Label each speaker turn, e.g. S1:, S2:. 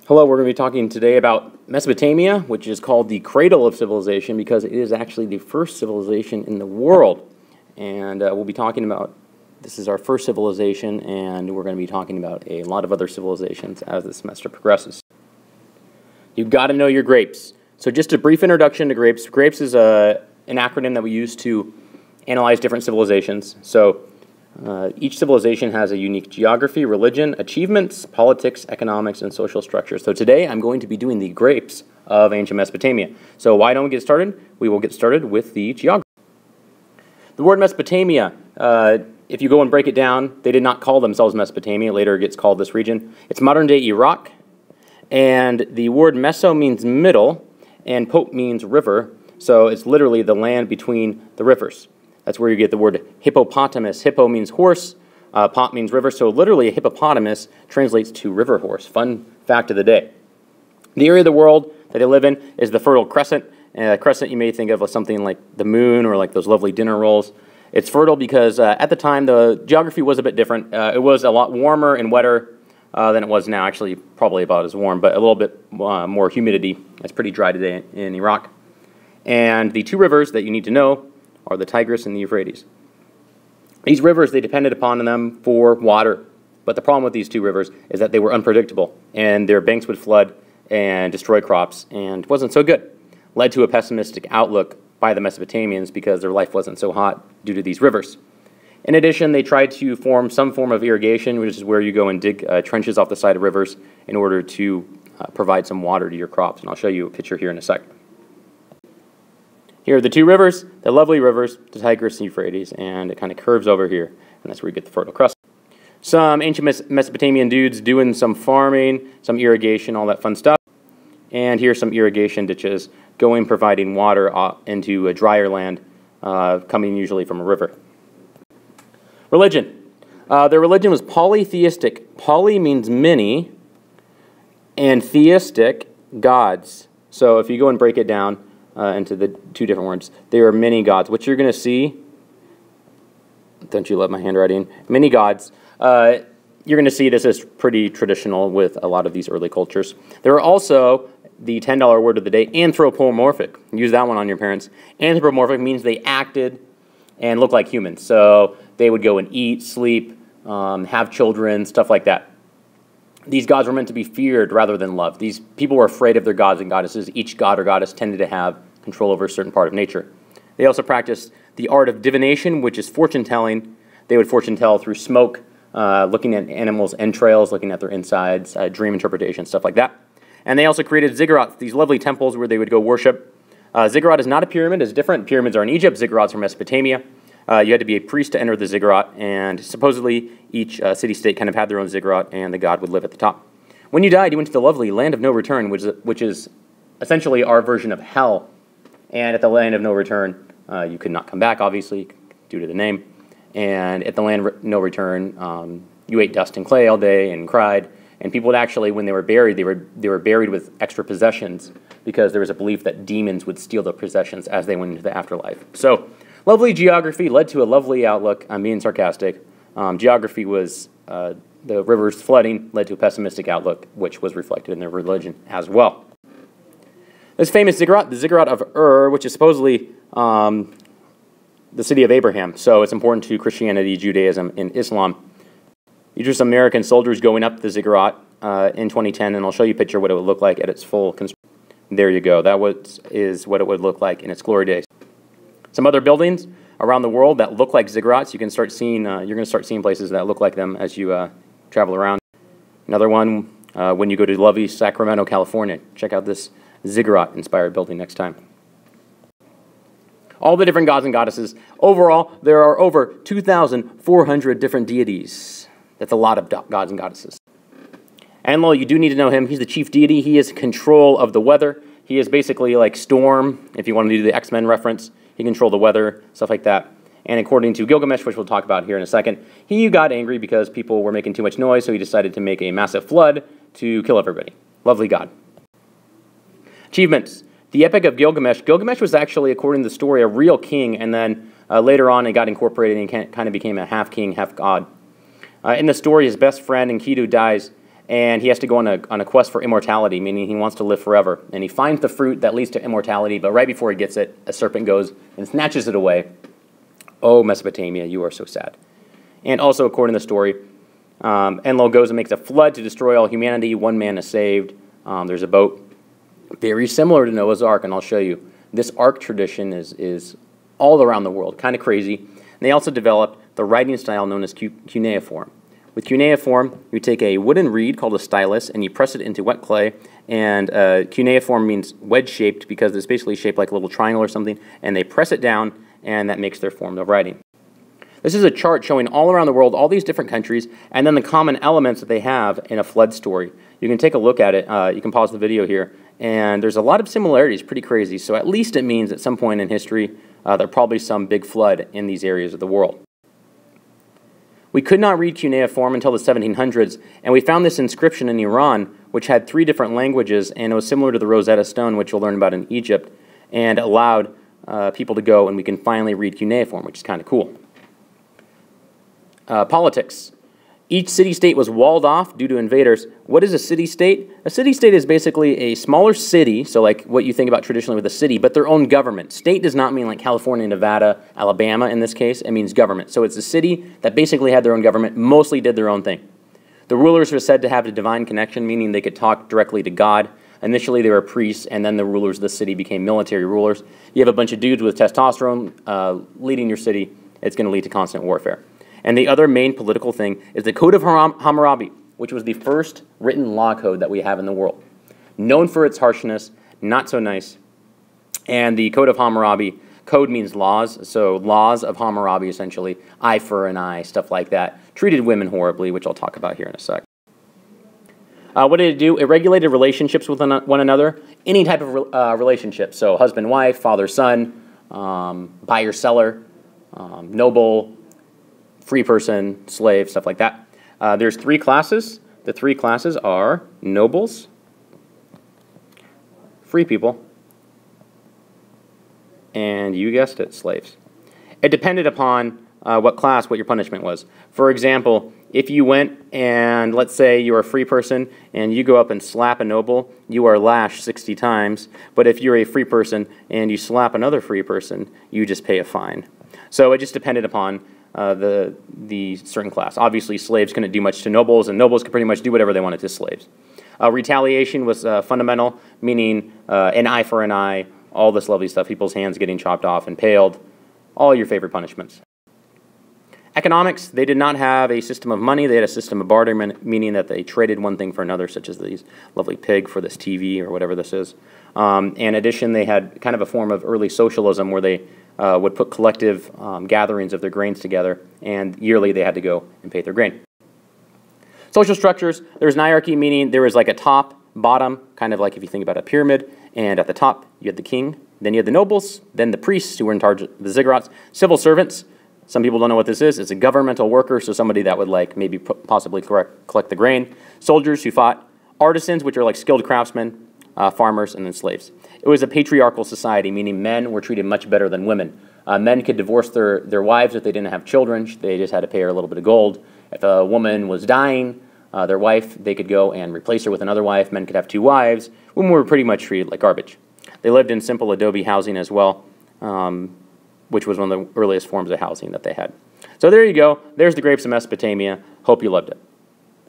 S1: Hello, we're going to be talking today about Mesopotamia, which is called the cradle of civilization because it is actually the first civilization in the world. And we'll be talking about, this is our first civilization, and we're going to be talking about a lot of other civilizations as the semester progresses. You've got to know your grapes. So just a brief introduction to grapes. Grapes is an acronym that we use to analyze different civilizations. So each civilization has a unique geography, religion, achievements, politics, economics, and social structure. So today I'm going to be doing the grapes of ancient Mesopotamia. So why don't we get started? We will get started with the geography. The word Mesopotamia, if you go and break it down, they did not call themselves Mesopotamia. Later it gets called this region. It's modern-day Iraq, and the word Meso means middle, and Pop means river. So it's literally the land between the rivers. That's where you get the word hippopotamus. Hippo means horse, pop means river, so literally a hippopotamus translates to river horse. Fun fact of the day. The area of the world that they live in is the Fertile Crescent. Crescent you may think of as something like the moon or like those lovely dinner rolls. It's fertile because at the time the geography was a bit different. It was a lot warmer and wetter than it was now. Actually, probably about as warm, but a little bit more humidity. It's pretty dry today in Iraq. And the two rivers that you need to know are the Tigris and the Euphrates. These rivers, they depended upon them for water. But the problem with these two rivers is that they were unpredictable, and their banks would flood and destroy crops, and it wasn't so good. Led to a pessimistic outlook by the Mesopotamians because their life wasn't so hot due to these rivers. In addition, they tried to form some form of irrigation, which is where you go and dig trenches off the side of rivers in order to provide some water to your crops. And I'll show you a picture here in a second. Here are the two rivers, the lovely rivers, the Tigris and Euphrates, and it kind of curves over here, and that's where you get the Fertile Crescent. Some ancient Mesopotamian dudes doing some farming, some irrigation, all that fun stuff. And here's some irrigation ditches going, providing water into a drier land, coming usually from a river. Religion. Their religion was polytheistic. Poly means many, and theistic, gods. So if you go and break it down, into the two different words. There are many gods. What you're going to see, don't you love my handwriting? Many gods. You're going to see this is pretty traditional with a lot of these early cultures. There are also the $10 word of the day, anthropomorphic. Use that one on your parents. Anthropomorphic means they acted and looked like humans. So they would go and eat, sleep, have children, stuff like that. These gods were meant to be feared rather than loved. These people were afraid of their gods and goddesses. Each god or goddess tended to have control over a certain part of nature. They also practiced the art of divination, which is fortune-telling. They would fortune-tell through smoke, looking at animals' entrails, looking at their insides, dream interpretation, stuff like that. And they also created ziggurats, these lovely temples where they would go worship. Ziggurat is not a pyramid. It's different. Pyramids are in Egypt. Ziggurats are Mesopotamia. You had to be a priest to enter the ziggurat, and supposedly each city-state kind of had their own ziggurat, and the god would live at the top. When you died, you went to the lovely land of no return, which is essentially our version of hell. And at the land of no return, you could not come back, obviously, due to the name. And at the land of no return, you ate dust and clay all day and cried. And people would actually, when they were buried, they were buried with extra possessions because there was a belief that demons would steal their possessions as they went into the afterlife. So, lovely geography led to a lovely outlook. I'm being sarcastic. Geography was the rivers flooding led to a pessimistic outlook, which was reflected in their religion as well. This famous ziggurat, the ziggurat of Ur, which is supposedly the city of Abraham. So it's important to Christianity, Judaism, and Islam. These are some American soldiers going up the ziggurat in 2010, and I'll show you a picture of what it would look like at its full construction. There you go. That is what it would look like in its glory days. Some other buildings around the world that look like ziggurats. You can start seeing. You're going to start seeing places that look like them as you travel around. Another one when you go to lovely Sacramento, California. Check out this ziggurat-inspired building next time. All the different gods and goddesses. Overall, there are over 2,400 different deities. That's a lot of gods and goddesses. Enlil, you do need to know him. He's the chief deity. He is in control of the weather. He is basically like Storm, if you want to do the X-Men reference. He controlled the weather, stuff like that. And according to Gilgamesh, which we'll talk about here in a second, he got angry because people were making too much noise, so he decided to make a massive flood to kill everybody. Lovely god. Achievements. The Epic of Gilgamesh. Gilgamesh was actually, according to the story, a real king, and then later on it got incorporated and kind of became a half king, half god. In the story, his best friend Enkidu dies, and he has to go on a quest for immortality, meaning he wants to live forever. And he finds the fruit that leads to immortality, but right before he gets it, a serpent goes and snatches it away. Oh, Mesopotamia, you are so sad. And also, according to the story, Enlil goes and makes a flood to destroy all humanity. One man is saved. There's a boat very similar to Noah's Ark, and I'll show you. This Ark tradition is all around the world, kind of crazy. And they also developed the writing style known as cuneiform. With cuneiform, you take a wooden reed called a stylus and you press it into wet clay. And cuneiform means wedge-shaped because it's basically shaped like a little triangle or something. And they press it down, and that makes their form of writing. This is a chart showing all around the world, all these different countries, and then the common elements that they have in a flood story. You can take a look at it. You can pause the video here. And there's a lot of similarities, pretty crazy. So at least it means at some point in history, there's probably some big flood in these areas of the world. We could not read cuneiform until the 1700s, and we found this inscription in Iran, which had 3 different languages, and it was similar to the Rosetta Stone, which you'll learn about in Egypt, and allowed people to go, and we can finally read cuneiform, which is kind of cool. Politics. Each city-state was walled off due to invaders. What is a city-state? A city-state is basically a smaller city, so like what you think about traditionally with a city, but their own government. State does not mean like California, Nevada, Alabama in this case. It means government. So it's a city that basically had their own government, mostly did their own thing. The rulers were said to have a divine connection, meaning they could talk directly to God. Initially, they were priests, and then the rulers of the city became military rulers. You have a bunch of dudes with testosterone leading your city. It's going to lead to constant warfare. And the other main political thing is the Code of Hammurabi, which was the first written law code that we have in the world. Known for its harshness, not so nice. And the Code of Hammurabi, code means laws, so laws of Hammurabi essentially, eye for an eye, stuff like that. Treated women horribly, which I'll talk about here in a sec. What did it do? It regulated relationships with one another, any type of relationship. So husband, wife, father, son, buyer, seller, noble, free person, slave, stuff like that. There's 3 classes. The 3 classes are nobles, free people, and you guessed it, slaves. It depended upon what class, what your punishment was. For example, if you went and let's say you're a free person and you go up and slap a noble, you are lashed 60 times. But if you're a free person and you slap another free person, you just pay a fine. So it just depended upon the certain class. Obviously, slaves couldn't do much to nobles, and nobles could pretty much do whatever they wanted to slaves. Retaliation was fundamental, meaning an eye for an eye, all this lovely stuff, people's hands getting chopped off, impaled, all your favorite punishments. Economics, they did not have a system of money, they had a system of barter, meaning that they traded one thing for another, such as these lovely pig for this TV or whatever this is. In addition, they had kind of a form of early socialism where they would put collective gatherings of their grains together, and yearly they had to go and pay their grain. Social structures, there was an hierarchy, meaning there was like a top, bottom, kind of like if you think about a pyramid, and at the top you had the king, then you had the nobles, then the priests who were in charge of the ziggurats, civil servants. Some people don't know what this is. It's a governmental worker, so somebody that would like maybe possibly collect the grain. Soldiers who fought, artisans, which are like skilled craftsmen, farmers, and then slaves. It was a patriarchal society, meaning men were treated much better than women. Men could divorce their wives if they didn't have children. They just had to pay her a little bit of gold. If a woman was dying, their wife, they could go and replace her with another wife. Men could have 2 wives. Women were pretty much treated like garbage. They lived in simple adobe housing as well, which was one of the earliest forms of housing that they had. So there you go. There's the grapes of Mesopotamia. Hope you loved it.